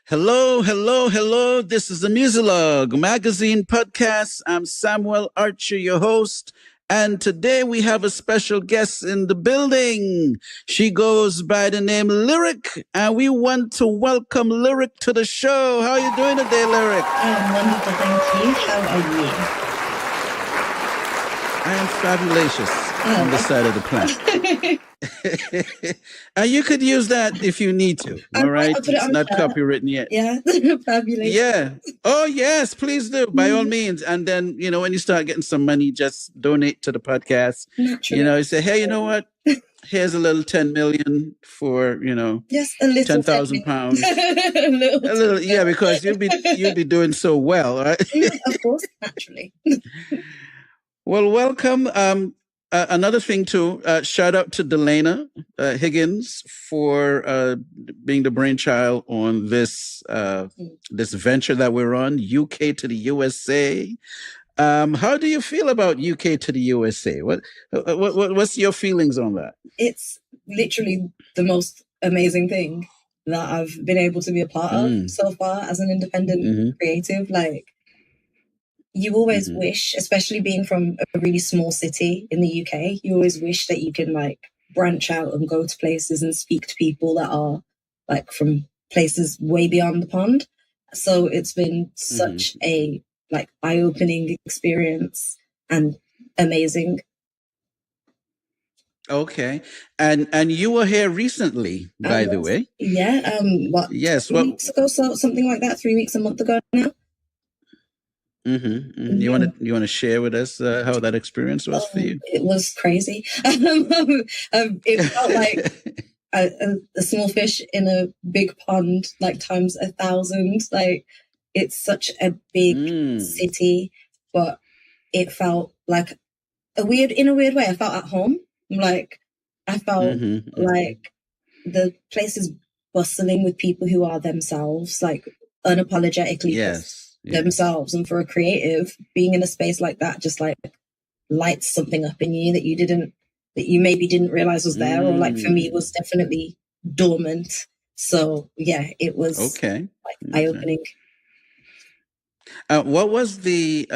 Hello, hello, hello. This is the Muzilog Magazine Podcast. I'm Samuel Archer, your host. And today we have a special guest in the building. She goes by the name Lyriqé, and we want to welcome Lyriqé to the show. How are you doing today, Lyriqé? I'm wonderful, thank you. How are you? I am fabulous on the side of the planet. And you could use that if you need to. All right. It's not copywritten yet. Yeah. Fabulous. Yeah. Oh, yes, please do. By all means. And then, when you start getting some money, just donate to the podcast. Naturally. You say, hey, you know what? Here's a little 10 million for, just a little 10,000 pounds. a little, yeah, because you'll be doing so well, right? Of course, naturally. Well, welcome. Another thing too, shout out to Delana Higgins for being the brainchild on this venture that we're on, UK to the USA. How do you feel about UK to the USA? What's your feelings on that? It's literally the most amazing thing that I've been able to be a part of so far as an independent creative. Like, you always wish, especially being from a really small city in the UK, you always wish that you can branch out and go to places and speak to people that are from places way beyond the pond. So it's been such a eye-opening experience and amazing. Okay. And you were here recently, by the way. Yeah. Yes. 3 weeks ago, so something like that, 3 weeks, a month ago now. You want to share with us how that experience was for you? It was crazy. It felt like a small fish in a big pond, times 1,000. It's such a big city, but it felt in a weird way. I felt at home. I felt like the place is bustling with people who are themselves, unapologetically themselves. And for a creative, being in a space like that just lights something up in you that you maybe didn't realize was there, or for me was definitely dormant. So yeah, it was eye-opening. What was the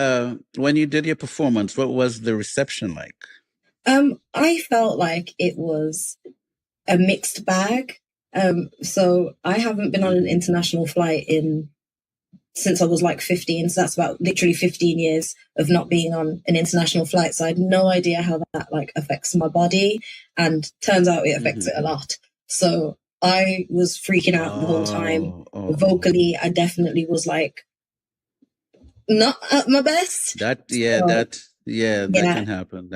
when you did your performance, what was the reception like? I felt like it was a mixed bag. So I haven't been on an international flight since I was 15. So that's about literally 15 years of not being on an international flight. So I had no idea how that affects my body. And turns out it affects it a lot. So I was freaking out the whole time. Vocally, I definitely was not at my best. That can happen.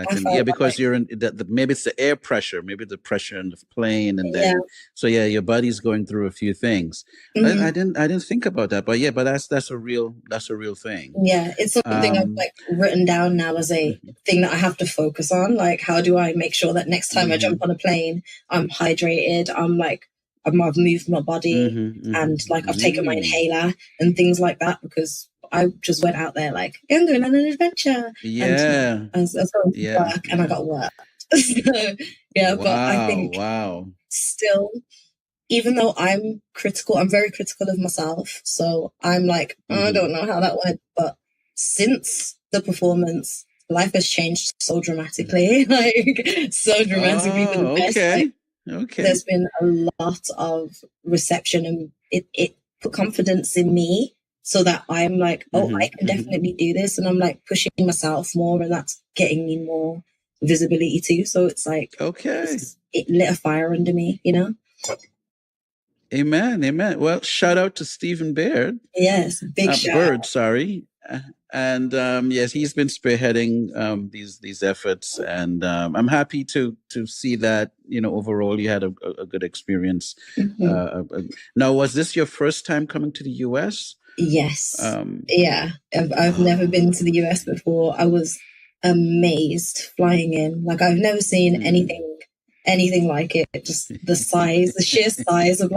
Because you're in maybe it's the air pressure, maybe the pressure in the plane, and then your body's going through a few things. I didn't think about that, but that's a real thing. Yeah, it's something I've written down now as a thing that I have to focus on. How do I make sure that next time I jump on a plane, I'm hydrated, I've moved my body, and I've taken my inhaler and things like that, because I just went out there I'm going on an adventure. Yeah. And I was going to work, and I got work. So, yeah, but I think still, even though I'm very critical of myself. So I'm I don't know how that went. But since the performance, life has changed so dramatically. So dramatically for the best. Okay. There's been a lot of reception, and it put confidence in me, so that I'm I can definitely do this. And I'm pushing myself more, and that's getting me more visibility too. So it's it lit a fire under me, Amen. Well, shout out to Stephen Baird. Yes, big shout Bird, out. sorry. And yes, he's been spearheading these efforts, and I'm happy to see that overall you had a good experience. Now, was this your first time coming to the US? Yes. Yeah, I've never been to the US before. I was amazed flying in. I've never seen anything like it. Just the sheer size of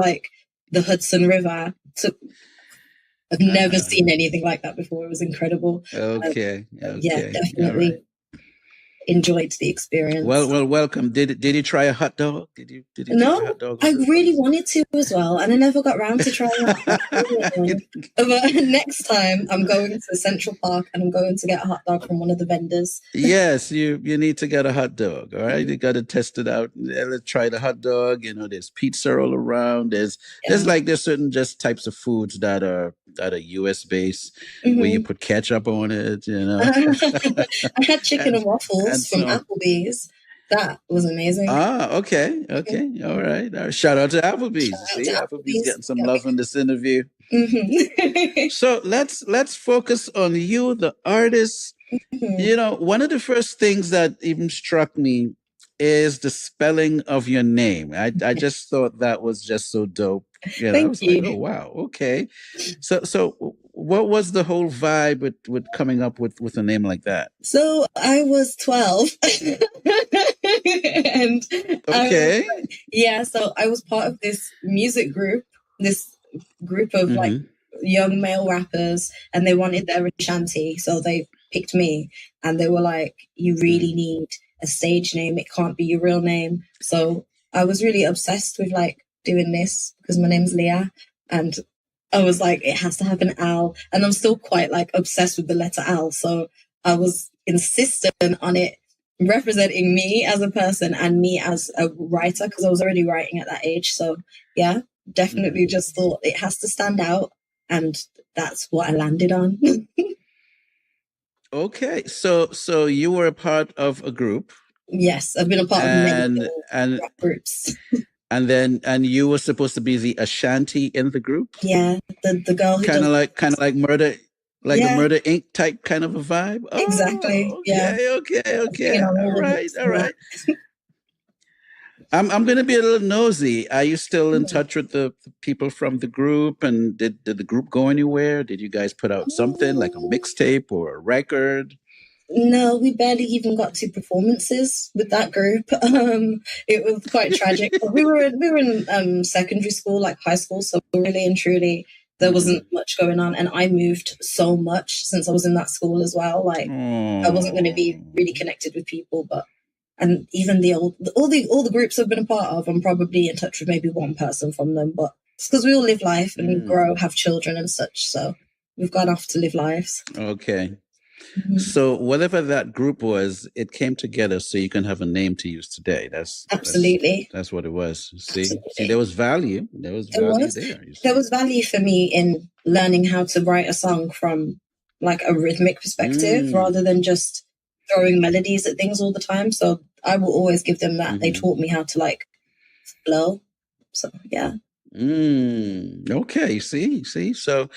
the Hudson River. I've never seen anything like that before. It was incredible. Okay. Yeah, definitely. enjoyed the experience. Well, welcome. Did you try a hot dog? Did you try a No, hot dog? I really wanted to as well, and I never got round to trying it. But next time, I'm going to Central Park and I'm going to get a hot dog from one of the vendors. Yes, you need to get a hot dog. All right, you got to test it out. Yeah, let's try the hot dog. You know, there's pizza all around. There's certain just types of foods that are US based where you put ketchup on it. You know, I had chicken and waffles and from so Applebee's. That was amazing. okay. All right. Shout out to Applebee's. Shout out See, to Applebee's getting some Yeah. love in this interview. Mhm. So let's focus on you, the artist. Mhm. You know, one of the first things that even struck me is the spelling of your name. I just thought that was just so dope. You know, I was like, oh wow, okay. So what was the whole vibe with coming up with a name like that? So I was 12. And Okay. so I was part of this music group, this group of like young male rappers, and they wanted their Ashanti, so they picked me, and they were like, you really need a stage name, it can't be your real name. So I was really obsessed with like doing this because my name's Leah, and I was like, it has to have an L, and I'm still quite like obsessed with the letter L, so I was insistent on it representing me as a person and me as a writer, because I was already writing at that age. So yeah, definitely just thought it has to stand out, and that's what I landed on. Okay, so you were a part of a group. Yes, I've been a part of many and rap groups. and you were supposed to be the Ashanti in the group. Yeah, the girl who kind of like Murder, like a Murder Inc. type kind of a vibe. Oh, exactly. Okay. All right. I'm going to be a little nosy. Are you still in touch with the people from the group? And did the group go anywhere? Did you guys put out something like a mixtape or a record? No, we barely even got to performances with that group. It was quite tragic. we were in secondary school, like high school, so really and truly there wasn't much going on. And I moved so much since I was in that school as well. Like I wasn't going to be really connected with people, and even all the groups I've been a part of, I'm probably in touch with maybe one person from them, but it's because we all live life and grow, have children and such. So we've gone off to live lives. Okay. So whatever that group was, it came together so you can have a name to use today. Absolutely. That's what it was. See, there was value. There was value there. There was value for me in learning how to write a song from like a rhythmic perspective rather than just throwing melodies at things all the time. So I will always give them that. They taught me how to like flow. So yeah. Okay. See. So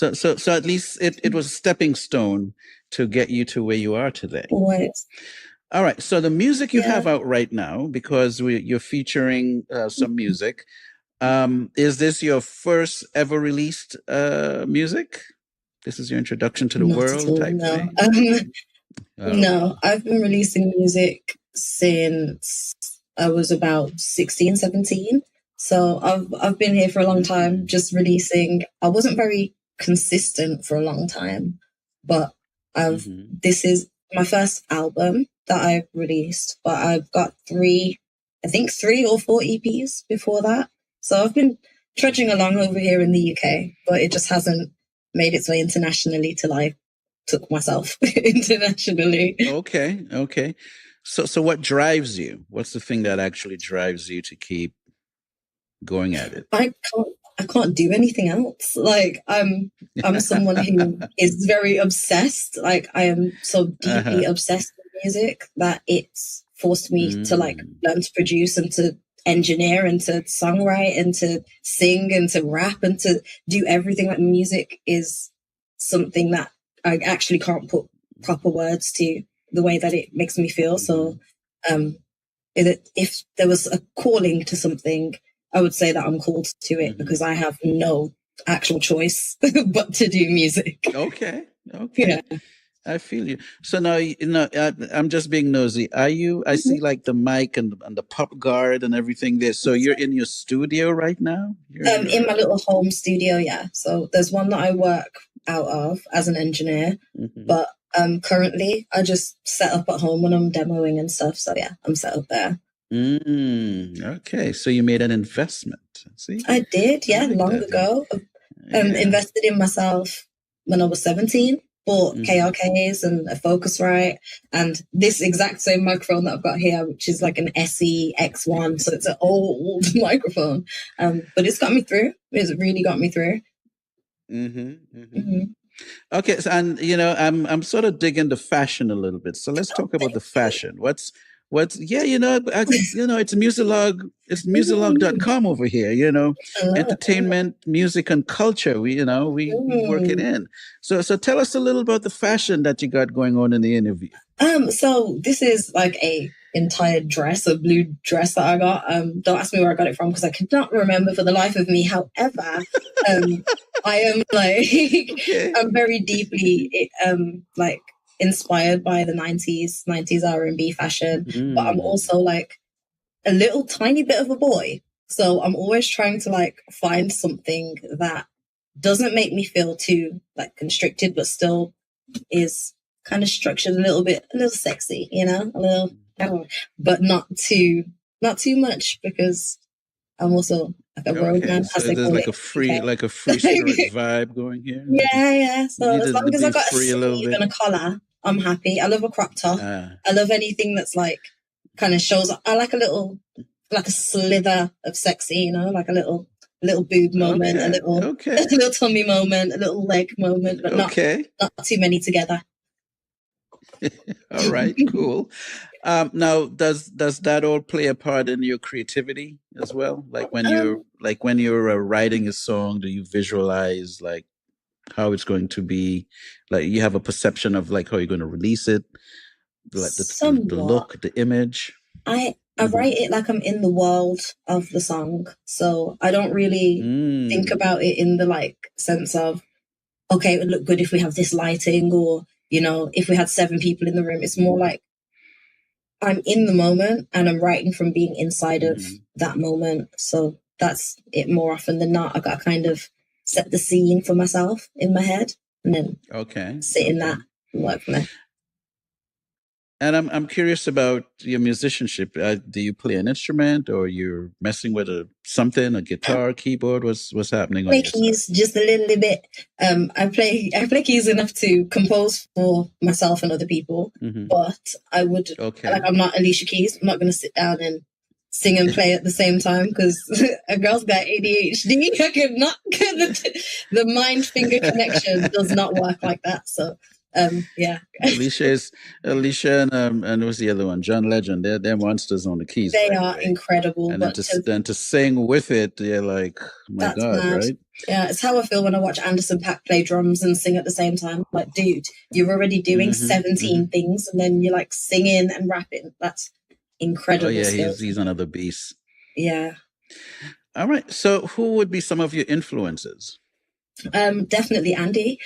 at least it was a stepping stone to get you to where you are today. Always. All right. So the music you have out right now, because you're featuring some music, is this your first ever released music? This is your introduction to the world type thing? No, I've been releasing music since I was about 16, 17. So I've been here for a long time, just releasing. I wasn't very consistent for a long time, but this is my first album that I've released, but I've got three or four EPs before that. So I've been trudging along over here in the UK, but it just hasn't made its way internationally till I took myself internationally. Okay. So what drives you? What's the thing that actually drives you to keep going at it? I can't do anything else. Like I'm someone who is very obsessed. Like I am so deeply obsessed with music that it's forced me to like learn to produce and to engineer and to songwrite and to sing and to rap and to do everything. Like music is something that I actually can't put proper words to, the way that it makes me feel. So if there was a calling to something, I would say that I'm called to it because I have no actual choice but to do music. Okay. Yeah. I feel you. So now, I'm just being nosy. Are you, I see like the mic and the pop guard and everything there. So you're in your studio right now? In my little home studio, yeah. So there's one that I work out of as an engineer. Mm-hmm. But currently I just set up at home when I'm demoing and stuff. So yeah, I'm set up there. Okay, so you made an investment. See, I did, yeah, like long that. ago. Yeah. Invested in myself when I was 17. Bought KRKs and a Focusrite and this exact same microphone that I've got here, which is like an SE X1, so it's an old microphone. But it's got me through. It's really got me through. Okay, so, and I'm sort of digging the fashion a little bit. So let's talk about the fashion. What's it's Muzilog, it's Muzilog.com over here, entertainment, music, and culture. We work it in. So tell us a little about the fashion that you got going on in the interview. So this is like a entire dress, a blue dress that I got. Don't ask me where I got it from because I cannot remember for the life of me. However, I am I'm very deeply like inspired by the 90s R&B fashion, but I'm also like a little tiny bit of a boy. So I'm always trying to like find something that doesn't make me feel too like constricted, but still is kind of structured a little sexy, a little, but not too much because I'm also like a road man. So there's like a free spirit vibe going here. Yeah. So as long as I got a sleeve and a collar, I'm happy. I love a crop top. I love anything that's like kind of shows. I like like a slither of sexy, like a little boob moment, a little tummy moment, a little leg moment, but not too many together. All right, cool. Now, does that all play a part in your creativity as well? Like when you're writing a song, do you visualize like how it's going to be? Like you have a perception of like how you're going to release it, like the look, the image. I write it like I'm in the world of the song, so I don't really think about it in the like sense of okay, it would look good if we have this lighting or if we had 7 people in the room. It's more like I'm in the moment and I'm writing from being inside of that moment. So that's it more often than not. I got to kind of set the scene for myself in my head and then sit in that and work from there. And I'm curious about your musicianship. Do you play an instrument or you're messing with a guitar, keyboard? What's happening on your side? Keys just a little bit. I play keys enough to compose for myself and other people, but I would like I'm not Alicia Keys. I'm not going to sit down and sing and play at the same time because a girl's got ADHD. I could not the mind finger connection does not work like that. So. Yeah. Alicia and what's the other one? John Legend. They're monsters on the keys. They are incredible. And then to sing with it, you're like, oh my God, mad. Right? Yeah, it's how I feel when I watch Anderson .Paak play drums and sing at the same time. Like, dude, you're already doing 17 things and then you're like singing and rapping. That's incredible. Oh yeah, he's another beast. Yeah. All right. So who would be some of your influences? Definitely Andy.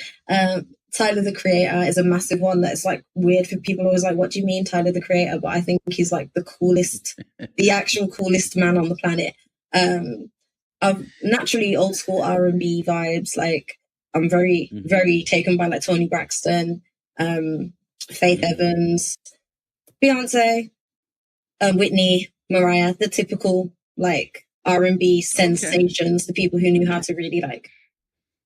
Tyler, the Creator, is a massive one that's like weird for people. Always like, what do you mean, Tyler, the Creator? But I think he's like the coolest, the actual coolest man on the planet. I'm naturally old school R&B vibes. Like I'm very, very taken by like Toni Braxton, Faith Evans, Beyonce, Whitney, Mariah, the typical like R&B sensations, the people who knew how to really like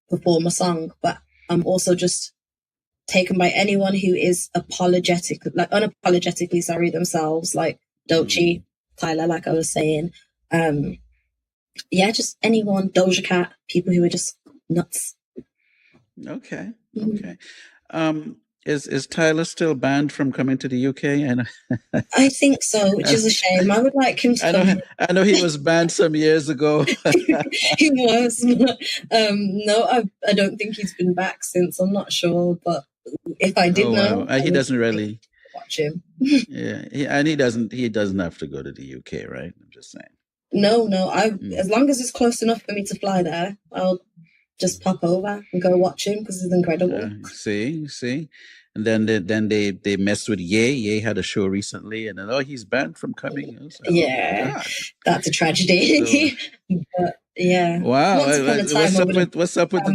perform a song. But I'm also just taken by anyone who is unapologetically sorry themselves, like Doechii, Tyler, like I was saying. Just anyone, Doja Cat, people who are just nuts. Okay. Is Tyler still banned from coming to the UK? And I think so, which is a shame. I would like him to I know he was banned some years ago. He was. No, I don't think he's been back since. I'm not sure, but if I did know, he doesn't really watch him. Yeah, he doesn't have to go to the UK, right? I'm just saying. No, as long as it's close enough for me to fly there, I'll just pop over and go watch him because it's incredible. See, and then they messed with Ye. Ye had a show recently, and then he's banned from coming. Like, that's a tragedy. But yeah, wow. What's up with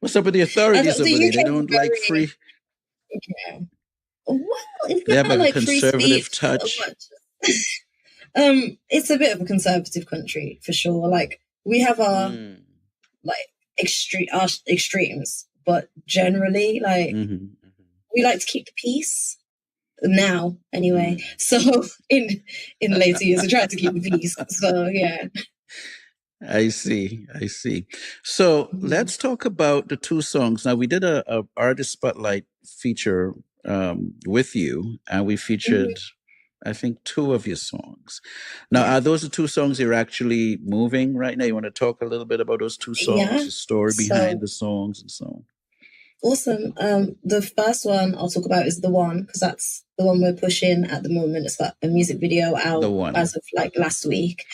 What's up with the authorities over there? They don't like free. Yeah. Well, it's They have not like a like free conservative speech so touch. much. It's a bit of a conservative country for sure. Like we have our like extremes, but generally, like we like to keep the peace now. Anyway, so in later years, I tried to keep the peace. So yeah. I see. So let's talk about the two songs. Now we did a artist spotlight feature with you, and we featured, I think, two of your songs. Now, are those the two songs you're actually moving right now? You want to talk a little bit about those two songs, the story behind the songs and so on? Awesome. The first one I'll talk about is The One, because that's the one we're pushing at the moment. It's got a music video out as of like last week.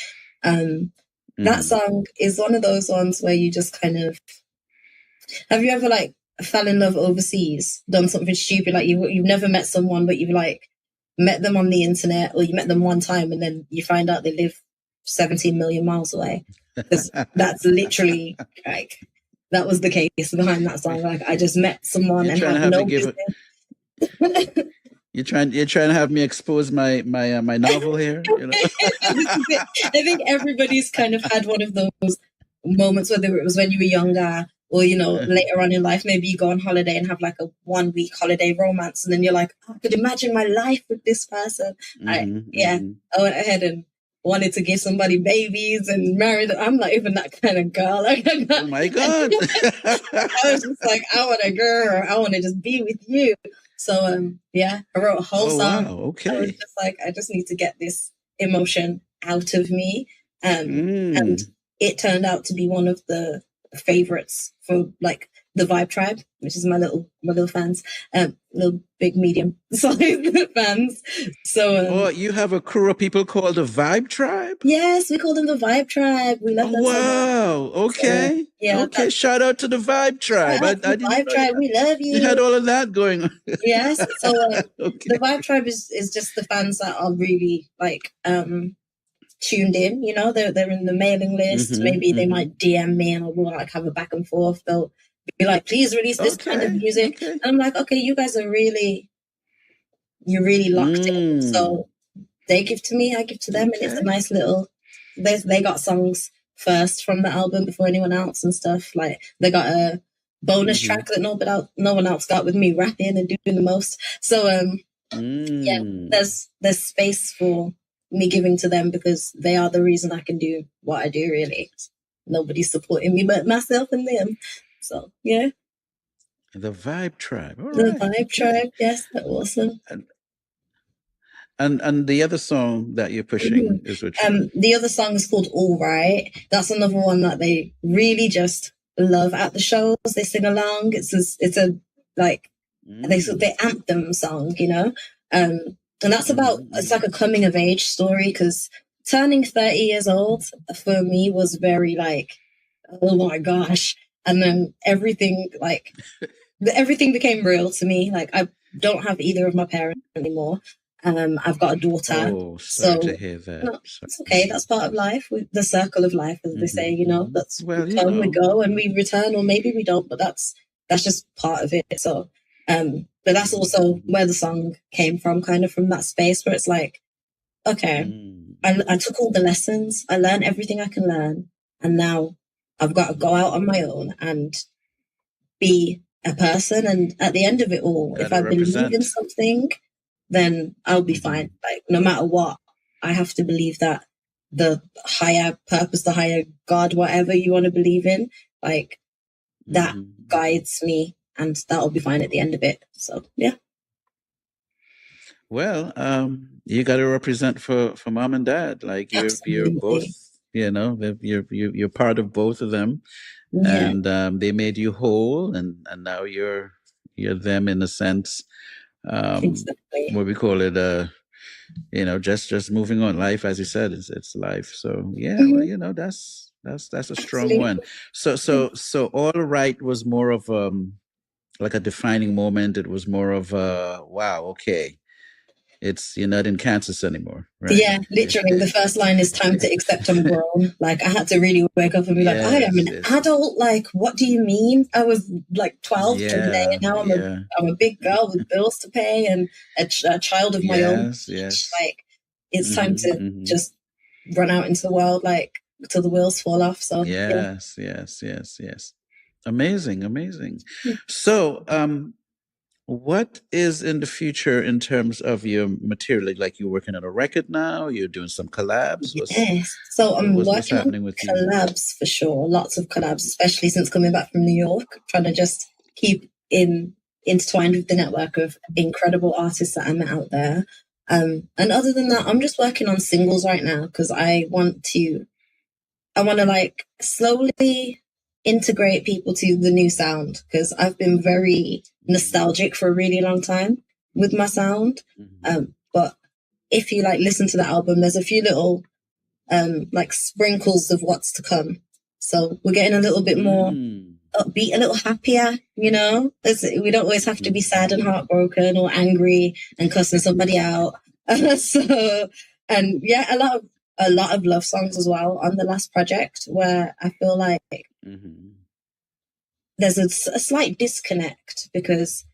That song is one of those ones where you just kind of, have you ever like fell in love overseas, done something stupid, like you've never met someone, but you've like met them on the internet, or you met them one time and then you find out they live 17 million miles away? Because that's literally like, that was the case behind that song. Like I just met someone and had no business. You're trying to have me expose my novel here, you know? I think everybody's kind of had one of those moments, whether it was when you were younger or, you know, later on in life. Maybe you go on holiday and have like a 1 week holiday romance, and then you're like, I could imagine my life with this person. I went ahead and wanted to give somebody babies and marry them. I'm not even that kind of girl. Like, oh my God. I was just like, I want a girl. I want to just be with you. So, I wrote a whole song. Wow, okay. I was just like, I just need to get this emotion out of me. And it turned out to be one of the favorites for like the Vibe Tribe, which is my little fans, little big medium size fans. So you have a crew of people called the Vibe Tribe? Yes, we call them the Vibe Tribe. We love them. Wow. Okay. So, okay. Shout out to the Vibe Tribe. I didn't Vibe Tribe. We love you. You had all of that going on. Yes. So the Vibe Tribe is just the fans that are really like tuned in. You know, they're in the mailing list. Maybe they might DM me and we'll like have a back and forth. They'll be like, please release this kind of music. And I'm like, okay, you guys are you're really locked in. So they give to me, I give to them. And it's a nice little, they got songs first from the album before anyone else and stuff. Like they got a bonus track that no one else got, with me rapping and doing the most. So there's space for me giving to them because they are the reason I can do what I do, really. Nobody's supporting me but myself and them. So, yeah. The Vibe Tribe. All the right. Vibe Tribe, yes, that's awesome. And the other song that you're pushing is which the other song is called All Right. That's another one that they really just love at the shows. They sing along. It's a like they anthem song, you know. And that's about, it's like a coming of age story, because turning 30 years old for me was very like, oh my gosh. And then everything became real to me. Like I don't have either of my parents anymore. I've got a daughter. Oh, sorry to hear that. No, it's okay. That's part of life. The circle of life, as they say. You know, that's we come, we go, and we return, or maybe we don't. But that's just part of it. So, but that's also where the song came from, kind of from that space where it's like, okay, I took all the lessons, I learned everything I can learn, and now I've got to go out on my own and be a person. And at the end of it all, if I believe in something, then I'll be fine. Like no matter what, I have to believe that the higher purpose, the higher God, whatever you want to believe in, like that guides me, and that'll be fine at the end of it. So yeah. Well, you got to represent for mom and dad. Like you're both, you know, you're part of both of them, and they made you whole, and now you're them in a sense. Exactly. What we call it, you know, just moving on. Life, as you said, it's life. So yeah, well, you know, that's a strong one. So All Right was more of like a defining moment. It was more of wow, okay. you're not in Kansas anymore, right? Yeah, literally. The first line is time to accept I'm grown. Like, I had to really wake up and be like, I am an adult. Like, what do you mean? I was like 12 today, and now I'm a big girl with bills to pay and a child of my own. Yes. Like, it's time to just run out into the world, like, till the wheels fall off. So yes. Amazing. So, what is in the future in terms of your material? Like, you're working on a record now, you're doing some collabs? Yes. So I'm working on collabs for sure. Lots of collabs, especially since coming back from New York, trying to just keep intertwined with the network of incredible artists that I met out there. And other than that, I'm just working on singles right now because I want to like slowly integrate people to the new sound, because I've been very nostalgic for a really long time with my sound. But if you like listen to the album, there's a few little like sprinkles of what's to come. So we're getting a little bit more upbeat, a little happier, you know? We don't always have to be sad and heartbroken or angry and cussing somebody out. So, and yeah, a lot of love songs as well on the last project, where I feel like there's a slight disconnect, because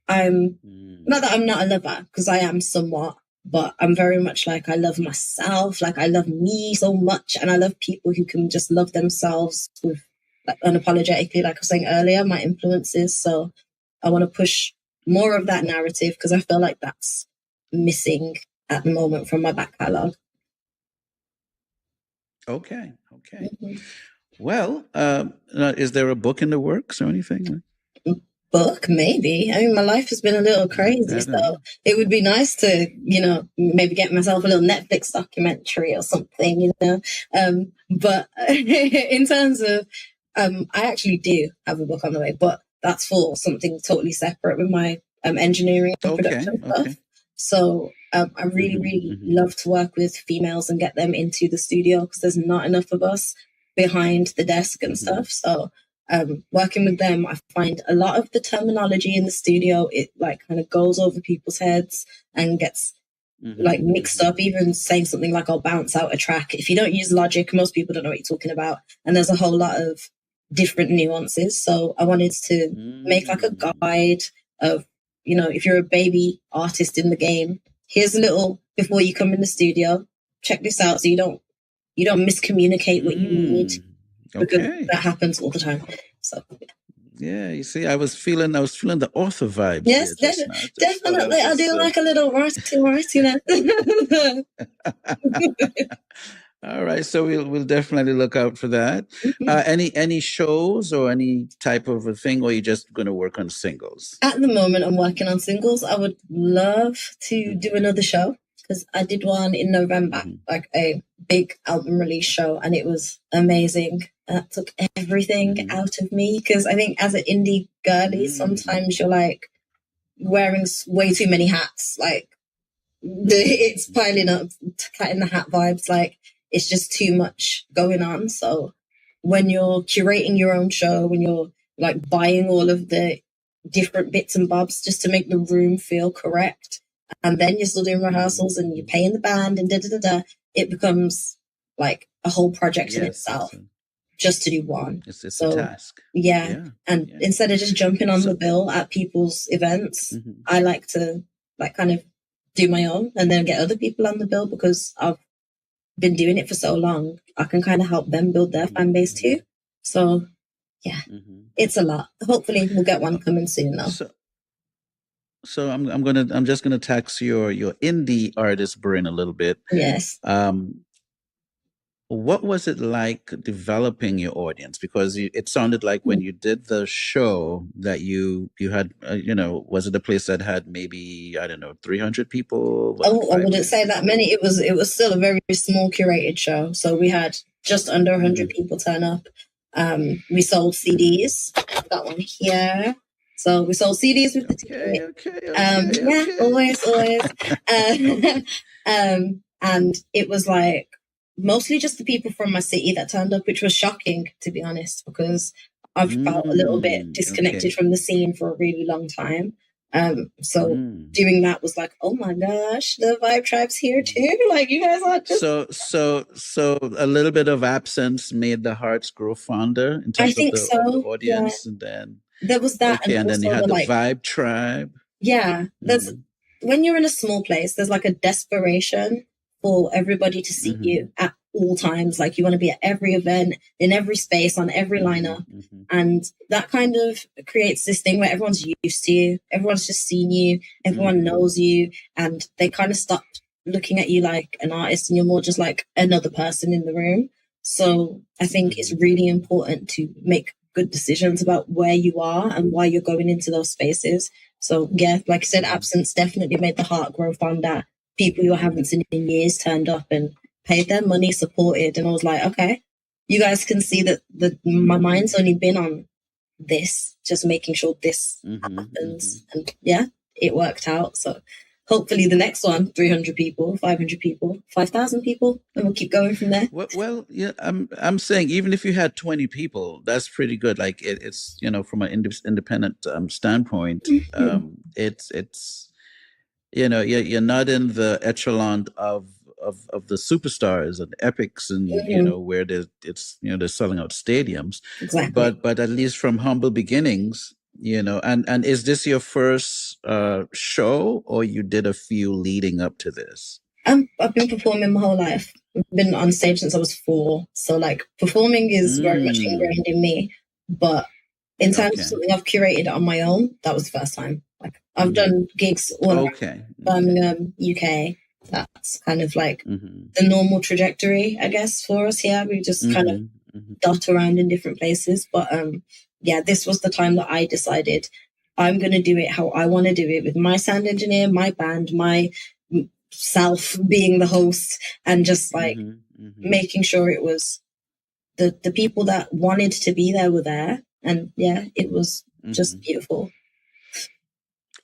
I'm not that I'm not a lover, because I am somewhat, but I'm very much like, I love myself, like I love me so much, and I love people who can just love themselves with, like, unapologetically, like I was saying earlier, my influences. So I want to push more of that narrative, because I feel like that's missing at the moment from my back catalogue. Okay. Well, is there a book in the works or anything? Book, maybe. I mean, my life has been a little crazy, so it would be nice to, you know, maybe get myself a little Netflix documentary or something, you know. But in terms of, I actually do have a book on the way, but that's for something totally separate with my engineering and production stuff. So I really love to work with females and get them into the studio, because there's not enough of us behind the desk and stuff. So working with them, I find a lot of the terminology in the studio, it like kind of goes over people's heads and gets like mixed up. Even saying something like, I'll bounce out a track, if you don't use Logic, most people don't know what you're talking about, and there's a whole lot of different nuances. So I wanted to make like a guide of, you know, if you're a baby artist in the game, here's a little, before you come in the studio, check this out, so you don't miscommunicate what you need, because that happens all the time. So yeah, you see, I was feeling the author vibe. Yes, definitely. I do like a little writing, you know. All right, so we'll definitely look out for that. Any shows or any type of a thing, or are you just going to work on singles? At the moment, I'm working on singles. I would love to do another show, because I did one in November, like a big album release show, and it was amazing. That took everything out of me, because I think as an indie girly, sometimes you're like wearing way too many hats. Like it's piling up, cat in the hat vibes. Like it's just too much going on. So when you're curating your own show, when you're like buying all of the different bits and bobs just to make the room feel correct, and then you're still doing rehearsals and you're paying the band and it becomes like a whole project in itself, just to do one. It's a task. Yeah. And instead of just jumping on the bill at people's events, I like to like kind of do my own and then get other people on the bill, because I've been doing it for so long. I can kind of help them build their fan base too. So yeah, it's a lot. Hopefully we'll get one coming soon though. So I'm just gonna tax your indie artist brain a little bit. Yes. What was it like developing your audience? Because it sounded like when you did the show that you had, was it a place that had maybe, I don't know, 300 people? I wouldn't say that many. It was still a very small curated show. So we had just under 100 people turn up. We sold CDs. I've got one here. So we sold CDs with the ticket. Always. And it was like mostly just the people from my city that turned up, which was shocking, to be honest, because I've felt a little bit disconnected from the scene for a really long time. So doing that was like, oh my gosh, the Vibe Tribe's here too. Like, you guys are just so a little bit of absence made the hearts grow fonder in I terms of think the so. audience, and then There was that, okay, and then you also had the like Vibe Tribe. yeah. There's when you're in a small place, there's like a desperation for everybody to see you at all times. Like, you want to be at every event, in every space, on every lineup. And that kind of creates this thing where everyone's used to you. Everyone's just seen you. Everyone knows you. And they kind of stop looking at you like an artist, and you're more just like another person in the room. So I think it's really important to make good decisions about where you are and why you're going into those spaces. So yeah, like I said, absence definitely made the heart grow fonder. People you haven't seen in years turned up and paid their money, supported, and I was like, okay, you guys can see that my mind's only been on this, just making sure this happens. And yeah, it worked out. So hopefully the next one, 300 people, 500 people, 5,000 people, and we'll keep going from there. Well, yeah, I'm saying even if you had 20 people, that's pretty good. Like it's from an independent standpoint, it's you're not in the echelon of the superstars and epics and where they're selling out stadiums. Exactly. But at least from humble beginnings, and is this your first show, or you did a few leading up to this? I've been performing my whole life. I've been on stage since I was 4. So like, performing is very much ingrained in me. But in terms of something I've curated on my own, that was the first time. Like, I've done gigs all around Birmingham, UK. That's kind of like the normal trajectory, I guess, for us here. We just kind of dot around in different places. But yeah, this was the time that I decided I'm going to do it how I want to do it, with my sound engineer, my band, my self being the host, and just like making sure it was the people that wanted to be there were there. And yeah, it was just beautiful.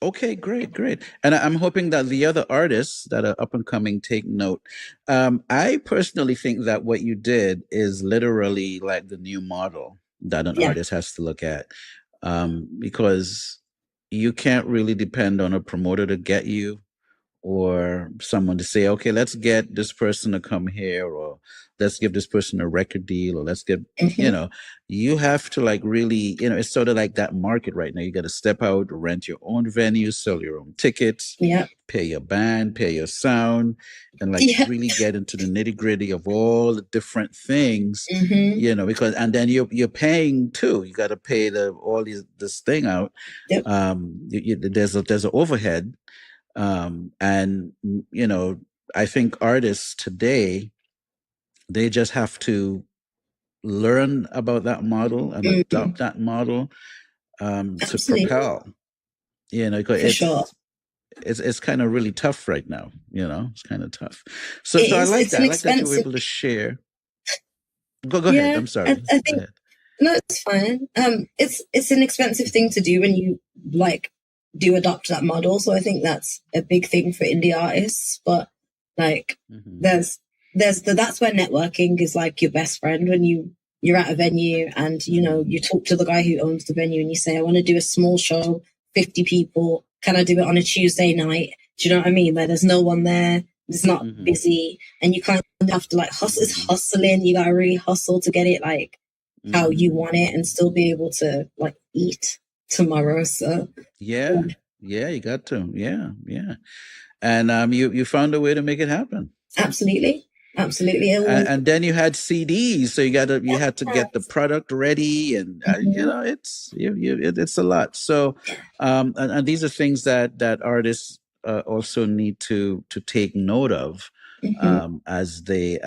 Okay, great. And I'm hoping that the other artists that are up and coming take note. I personally think that what you did is literally like the new model that an artist has to look at, because you can't really depend on a promoter to get you, or someone to say, okay, let's get this person to come here, or let's give this person a record deal, or let's get, you have to like really, it's sort of like that market right now. You got to step out, rent your own venue, sell your own tickets, pay your band, pay your sound, and like really get into the nitty gritty of all the different things, because, and then you're paying too. You got to pay this thing out. There's an overhead. And I think artists today, they just have to learn about that model and adopt that model to propel. Because it's kind of really tough right now. It's kind of tough. So I like that. I like that you were able to share. Go ahead. I'm sorry. I think no, it's fine. It's an expensive thing to do when you like do adopt that model. So I think that's a big thing for indie artists. But like, that's where networking is like your best friend. When you're at a venue and you talk to the guy who owns the venue and you say, I want to do a small show, 50 people. Can I do it on a Tuesday night? Do you know what I mean? Where there's no one there, it's not busy, and you kind of have to like hustle. It's hustling. You gotta really hustle to get it like how you want it, and still be able to like eat tomorrow. So yeah, you got to, yeah, and you found a way to make it happen. Absolutely. And then you had CDs, so you had to get the product ready, and it's a lot. So, and these are things that artists also need to take note of as they're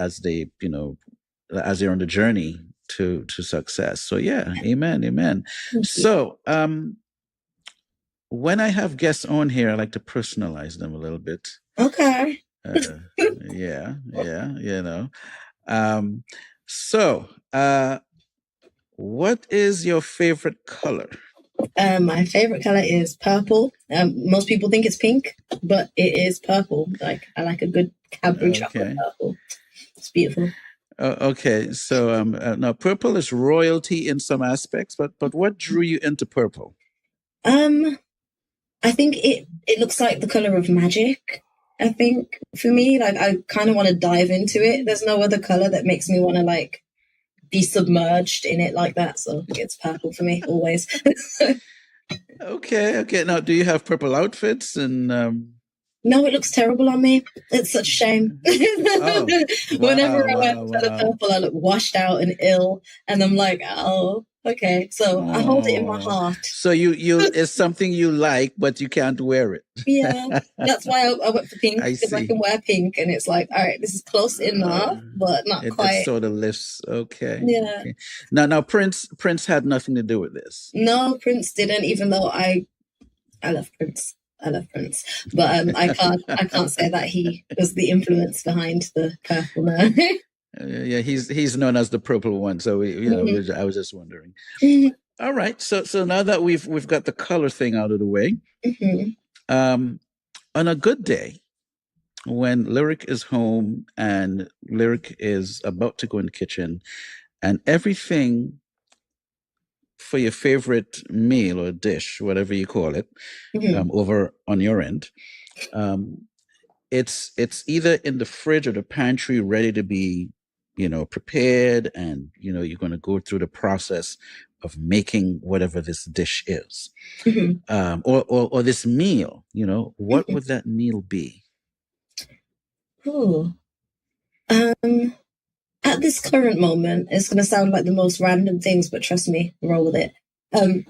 on the journey to success. So yeah, amen. So when I have guests on here, I like to personalize them a little bit. Okay. Yeah. So what is your favorite color? My favorite color is purple. Most people think it's pink, but it is purple. Like, I like a good Cadbury chocolate purple. It's beautiful. Okay, so now purple is royalty in some aspects, but what drew you into purple? I think it looks like the color of magic. I think for me, like I kind of want to dive into it. There's no other color that makes me want to like be submerged in it like that. So it's purple for me always. Okay. Now, do you have purple outfits and? No, it looks terrible on me. It's such a shame. Oh, Whenever I wear wow. purple, I look washed out and ill, and I'm like, oh, okay. So I hold it in my heart. So you it's something you like, but you can't wear it. Yeah, that's why I went for pink, because I can wear pink, and it's like, all right, this is close enough, but not quite. It sort of lifts. Okay. Yeah. Okay. Now Prince had nothing to do with this. No, Prince didn't. Even though I love Prince. I love Prince, but I can't say that he was the influence behind the purple. No. Yeah, he's known as the purple one. So I was just wondering. All right, so now that we've got the color thing out of the way, on a good day, when Lyriq is home and Lyriq is about to go in the kitchen, and everything for your favorite meal or dish, whatever you call it, over on your end, it's either in the fridge or the pantry, ready to be, prepared, and you're going to go through the process of making whatever this dish is, or this meal. What would that meal be? Oh, at this current moment, it's going to sound like the most random things, but trust me, roll with it.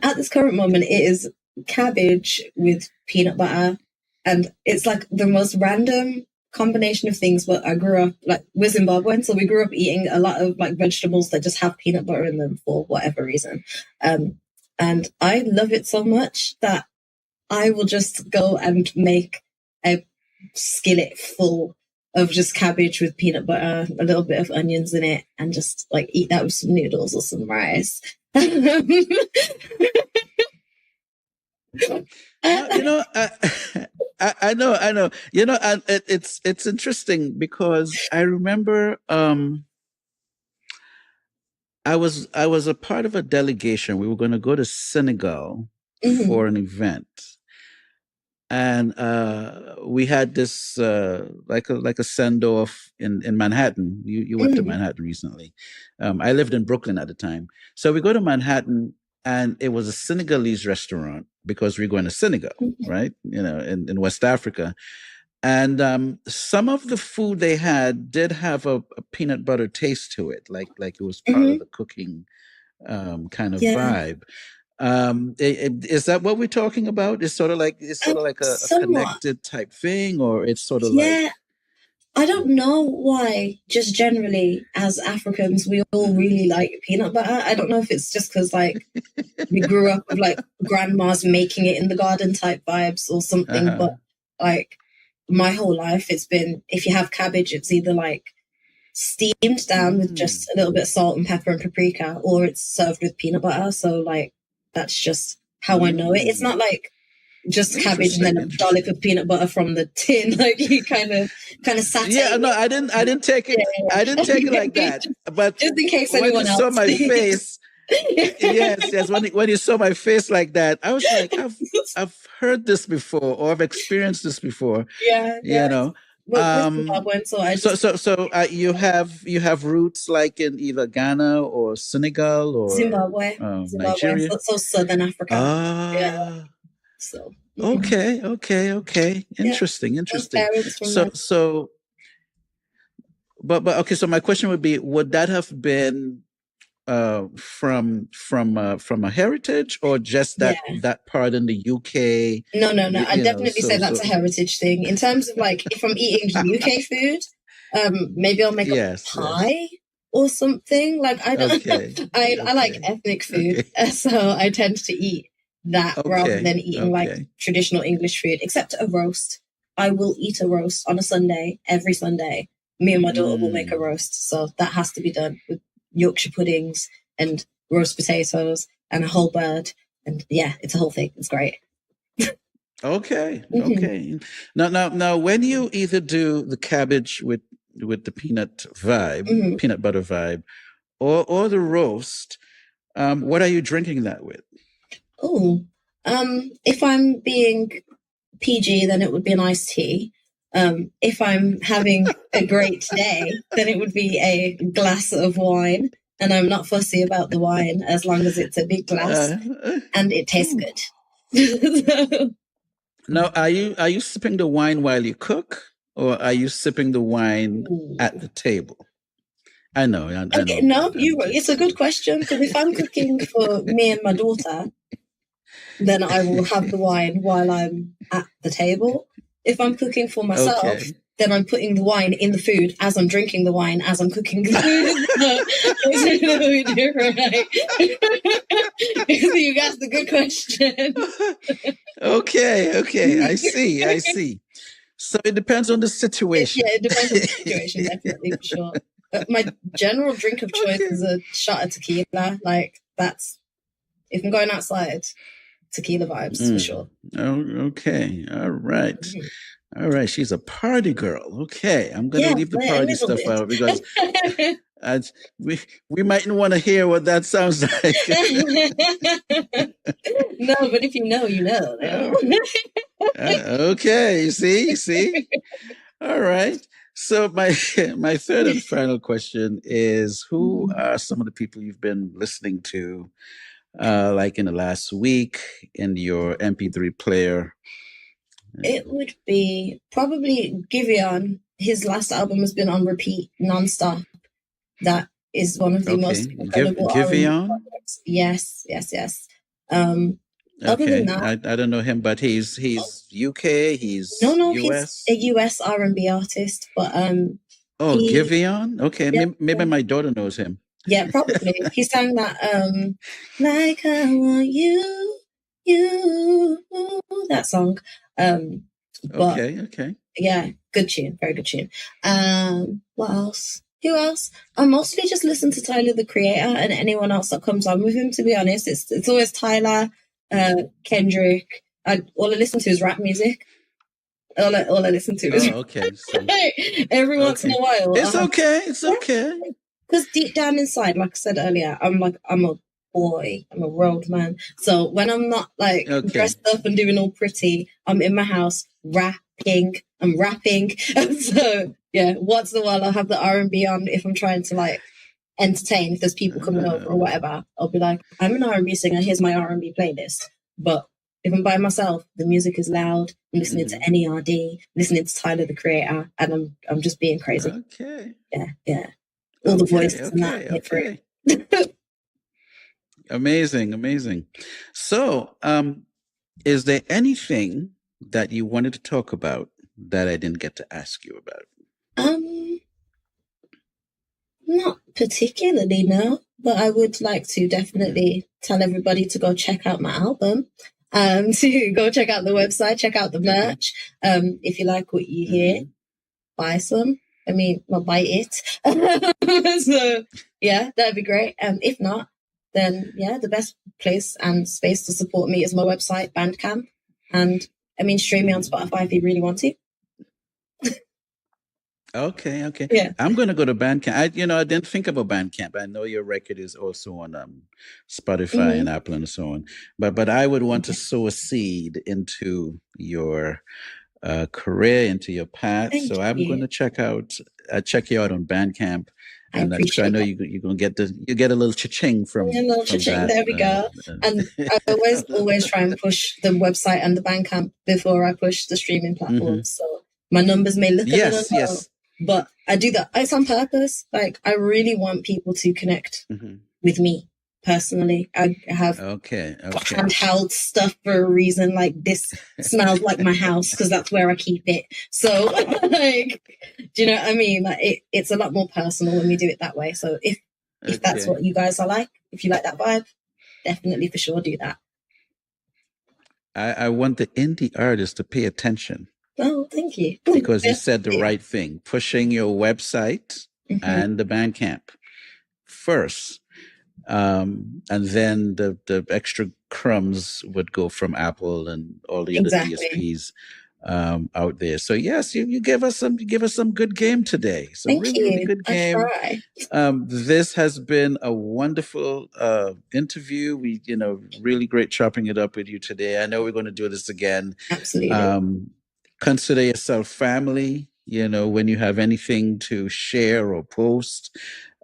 At this current moment, it is cabbage with peanut butter, and it's like the most random combination of things. But I grew up, like, we're Zimbabwean, so we grew up eating a lot of like vegetables that just have peanut butter in them for whatever reason. And I love it so much that I will just go and make a skillet full of just cabbage with peanut butter, a little bit of onions in it, and just like eat that with some noodles or some rice. I know. And it's interesting because I remember I was a part of a delegation. We were going to go to Senegal for an event, and we had this like a send off in Manhattan. You went to Manhattan recently. I lived in Brooklyn at the time, so we go to Manhattan, and it was a Senegalese restaurant because we're going to Senegal, right? In West Africa. And some of the food they had did have a peanut butter taste to it, like it was part of the cooking kind of vibe. Is that what we're talking about? It's sort of like a connected type thing, or it's sort of like. I don't know why, just generally as Africans, we all really like peanut butter. I don't know if it's just because like we grew up with like grandmas making it in the garden type vibes or something. But like my whole life, it's been, if you have cabbage, it's either like steamed down with just a little bit of salt and pepper and paprika, or it's served with peanut butter. So like, that's just how I know it. It's not like just cabbage and then a dollop of peanut butter from the tin. Like you kind of saute. Yeah, no, I didn't take it. Yeah. I didn't take it like that. But just in case anyone else saw my face. yes. When you saw my face like that, I was like, I've heard this before, or I've experienced this before. Yeah. You know. So you have roots like in either Ghana or Senegal or Zimbabwe, Nigeria. So Southern Africa. Yeah. So okay. Interesting. But okay. So my question would be: would that have been from a heritage, or just that part in the UK? No. I definitely say that's a heritage thing. In terms of like, if I'm eating UK food, maybe I'll make a pie or something. Like I don't. I like ethnic food, so I tend to eat that rather than eating like traditional English food, except a roast. I will eat a roast on a Sunday, every Sunday. Me and my daughter will make a roast. So that has to be done with Yorkshire puddings and roast potatoes and a whole bird. And yeah, it's a whole thing. It's great. Okay. Now, when you either do the cabbage with the peanut vibe, peanut butter vibe, or the roast, what are you drinking that with? Oh, If I'm being PG, then it would be an iced tea. If I'm having a great day, then it would be a glass of wine. And I'm not fussy about the wine as long as it's a big glass and it tastes good. Now, are you sipping the wine while you cook, or are you sipping the wine at the table? I know. Okay, no, it's a good question, because if I'm cooking for me and my daughter, then I will have the wine while I'm at the table. If I'm cooking for myself, then I'm putting the wine in the food as I'm drinking the wine as I'm cooking the food. It's a little bit different. You asked a good question. Okay. I see. So it depends on the situation. Yeah, it depends on the situation, definitely, for sure. But my general drink of choice is a shot of tequila. Like, that's, if I'm going outside, tequila vibes, for sure. Oh, okay. All right. All right. She's a party girl. Okay. I'm going to leave the party stuff out, because we mightn't want to hear what that sounds like. No, but if you know, you know. Okay. You see? All right. So my third and final question is, who are some of the people you've been listening to, like in the last week, in your MP3 player? It would be probably Giveon. His last album has been on repeat nonstop. That is one of the most incredible Giveon? projects. Yes. Other than that, I don't know him, but he's UK. He's no, US. he's a US R&B artist. But Giveon. Okay, yeah, maybe my daughter knows him. Yeah, probably. He sang that like I want you, that song. But okay. Yeah, good tune, very good tune. What else? Who else? I mostly just listen to Tyler the Creator and anyone else that comes on with him, to be honest. It's always Tyler, Kendrick. All I listen to is rap music. All I listen to is So, every once in a while. It's okay. Because deep down inside, like I said earlier, I'm a boy. I'm a road man. So when I'm not like dressed up and doing all pretty, I'm in my house rapping. I'm rapping. So yeah, once in a while I'll have the R&B on if I'm trying to like entertain. If there's people coming over or whatever, I'll be like, I'm an R&B singer. Here's my R&B playlist. But if I'm by myself, the music is loud. I'm listening to NERD, listening to Tyler the Creator, and I'm just being crazy. Okay. Yeah. All the voices and that hit for it. Amazing. So, is there anything that you wanted to talk about that I didn't get to ask you about? Not particularly, no. But I would like to definitely tell everybody to go check out my album. To go check out the website, check out the merch. If you like what you hear, buy some. Buy it. So yeah, that'd be great. If not, then yeah, the best place and space to support me is my website, Bandcamp. And stream me on Spotify if you really want to. Okay. Yeah. I'm going to go to Bandcamp. I didn't think about Bandcamp. I know your record is also on Spotify and Apple and so on. But I would want to sow a seed into your career, into your path. Thank I'm you. going to check you out on Bandcamp. And I know you're going to get a little cha-ching from a little cha-ching. That. There we go. And I always try and push the website and the Bandcamp before I push the streaming platforms. So my numbers may look a little low, but I do that. It's on purpose. Like, I really want people to connect with me personally. I have handheld stuff for a reason. Like, this smells like my house because that's where I keep it. So, like, do you know what I mean? Like, it's a lot more personal when we do it that way. So if that's what you guys are like, if you like that vibe, definitely for sure do that. I want the indie artists to pay attention. Oh, thank you. Because you said the right thing. Pushing your website and the Bandcamp first. And then the extra crumbs would go from Apple and all the other DSPs. out there. So yes, you give us some good game today. So Thank really, you. really good game. I try. This has been a wonderful interview. We, really great chopping it up with you today. I know we're going to do this again. Absolutely. Consider yourself family. When you have anything to share or post,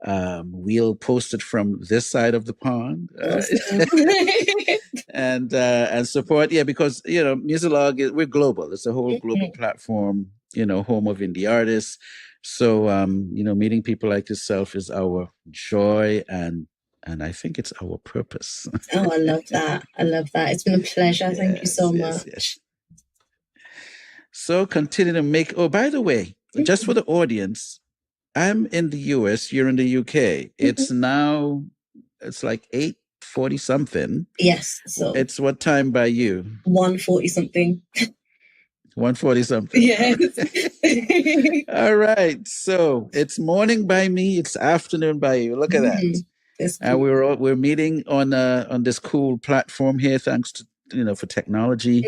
we'll post it from this side of the pond. Awesome. And support, because Muzilog, we're global. It's a whole global platform, home of indie artists. So meeting people like yourself is our joy, and I think it's our purpose. Oh, I love that. It's been a pleasure. Thank you so much. Yes. So continue to make. Oh, by the way, just for the audience, I'm in the US, you're in the UK. It's now, it's like 8:40 something. Yes. So it's what time by you? 1:40 something. 1:40 something. Yes. All right. So it's morning by me. It's afternoon by you. Look at that. Cool. And we're meeting on this cool platform here, thanks to for technology.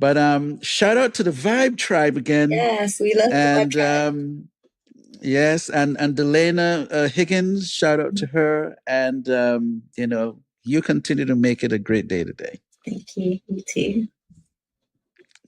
But shout out to the Vibe Tribe again. Yes, we love the Vibe Tribe. Yes, and Delana Higgins, shout out to her. And you continue to make it a great day today. Thank you. You too.